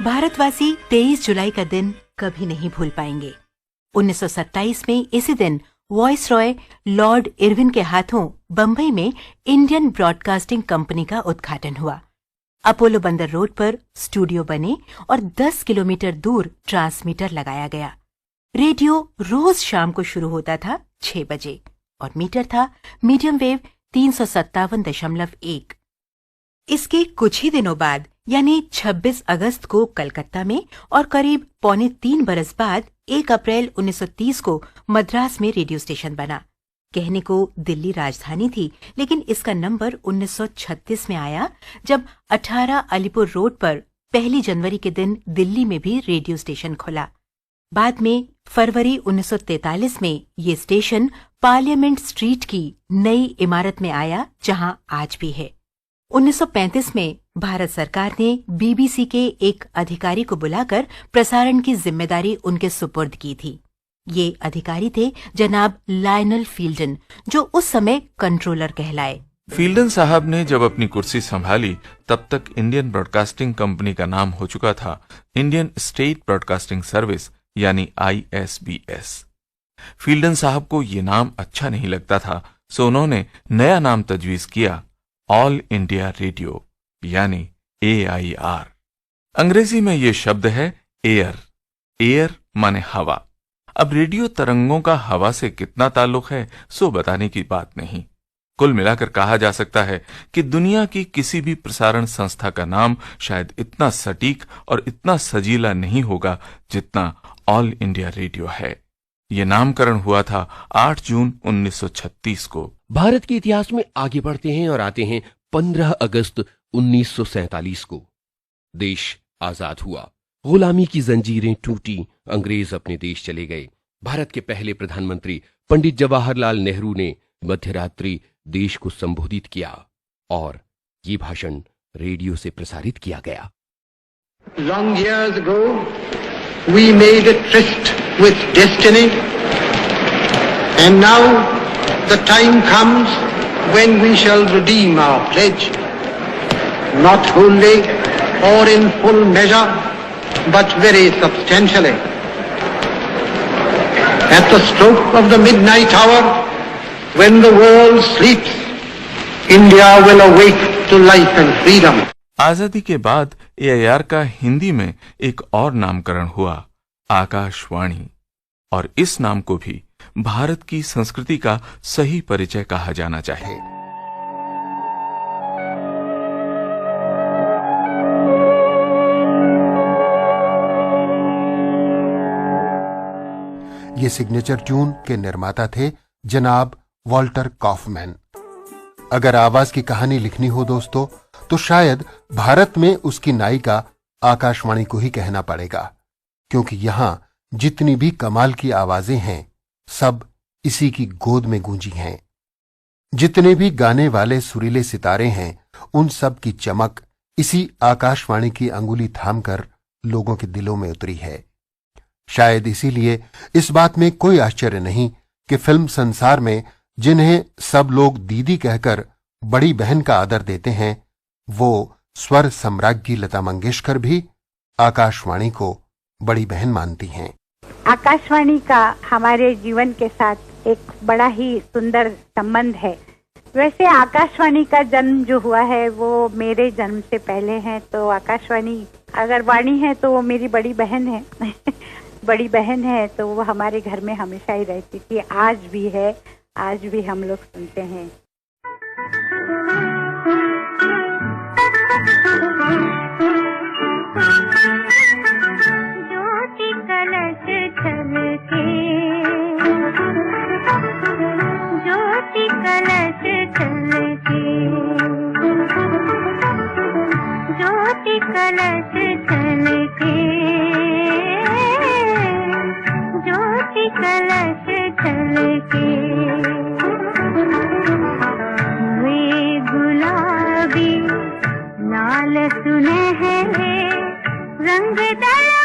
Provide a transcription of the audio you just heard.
भारतवासी 23 जुलाई का दिन कभी नहीं भूल पाएंगे। 1927 में इसी दिन वॉइस रॉय लॉर्ड इरविन के हाथों बंबई में इंडियन ब्रॉडकास्टिंग कंपनी का उद्घाटन हुआ। अपोलो बंदर रोड पर स्टूडियो बने और 10 किलोमीटर दूर ट्रांसमीटर लगाया गया। रेडियो रोज शाम को शुरू होता था 6 बजे और मीटर था मीडियम वेव 357.1। इसके कुछ ही दिनों बाद यानी 26 अगस्त को कलकत्ता में और करीब 2.25 बरस बाद 1 अप्रैल 1930 को मद्रास में रेडियो स्टेशन बना। कहने को दिल्ली राजधानी थी, लेकिन इसका नंबर 1936 में आया जब 18 अलीपुर रोड पर 1 जनवरी के दिन दिल्ली में भी रेडियो स्टेशन खुला। बाद में फरवरी 1943 में ये स्टेशन पार्लियामेंट स्ट्रीट की नई इमारत में आया, जहां आज भी है। 1935 में भारत सरकार ने बीबीसी के एक अधिकारी को बुलाकर प्रसारण की जिम्मेदारी उनके सुपुर्द की थी। ये अधिकारी थे जनाब लायनल फील्डन, जो उस समय कंट्रोलर कहलाए। फील्डन साहब ने जब अपनी कुर्सी संभाली तब तक इंडियन ब्रॉडकास्टिंग कंपनी का नाम हो चुका था इंडियन स्टेट ब्रॉडकास्टिंग सर्विस यानी ISBS। फील्डन साहब को ये नाम अच्छा नहीं लगता था, सो उन्होंने नया नाम तजवीज किया ऑल इंडिया रेडियो यानी AIR। अंग्रेजी में ये शब्द है एयर। एयर माने हवा। अब रेडियो तरंगों का हवा से कितना ताल्लुक है सो बताने की बात नहीं। कुल मिलाकर कहा जा सकता है कि दुनिया की किसी भी प्रसारण संस्था का नाम शायद इतना सटीक और इतना सजीला नहीं होगा जितना ऑल इंडिया रेडियो है। ये नामकरण हुआ था 8 जून 1936 को। भारत के इतिहास में आगे बढ़ते हैं और आते हैं 15 अगस्त 1947 को। देश आजाद हुआ, गुलामी की जंजीरें टूटी, अंग्रेज अपने देश चले गए। भारत के पहले प्रधानमंत्री पंडित जवाहरलाल नेहरू ने मध्यरात्रि देश को संबोधित किया और ये भाषण रेडियो से प्रसारित किया गया। Long years ago, we made a tryst with destiny, and now the time comes when we shall redeem our pledge, not wholly or in full measure, but very substantially. At the stroke of the midnight hour, when the world sleeps, India will awake to life and freedom. आजादी के बाद AIR का हिंदी में एक और नामकरण हुआ आकाशवाणी, और इस नाम को भी भारत की संस्कृति का सही परिचय कहा जाना चाहिए। ये सिग्नेचर ट्यून के निर्माता थे जनाब वॉल्टर कॉफमैन। अगर आवाज की कहानी लिखनी हो दोस्तों, तो शायद भारत में उसकी नायिका आकाशवाणी को ही कहना पड़ेगा, क्योंकि यहां जितनी भी कमाल की आवाजें हैं सब इसी की गोद में गूंजी हैं। जितने भी गाने वाले सुरीले सितारे हैं उन सब की चमक इसी आकाशवाणी की अंगुली थामकर लोगों के दिलों में उतरी है। शायद इसीलिए इस बात में कोई आश्चर्य नहीं कि फिल्म संसार में जिन्हें सब लोग दीदी कहकर बड़ी बहन का आदर देते हैं, वो स्वर सम्राज्ञी लता मंगेशकर भी आकाशवाणी को बड़ी बहन मानती हैं। आकाशवाणी का हमारे जीवन के साथ एक बड़ा ही सुंदर संबंध है। वैसे आकाशवाणी का जन्म जो हुआ है वो मेरे जन्म से पहले है, तो आकाशवाणी अगर वाणी है तो वो मेरी बड़ी बहन है। बड़ी बहन है तो वो हमारे घर में हमेशा ही रहती थी, आज भी है, आज भी हम लोग सुनते हैं। ज्योति कलश छलके, ज्योति कलश छलके, ज्योति कलश छलके, ज्योति कलश छलके, वे गुलाबी लाल सुनहरे रंग दला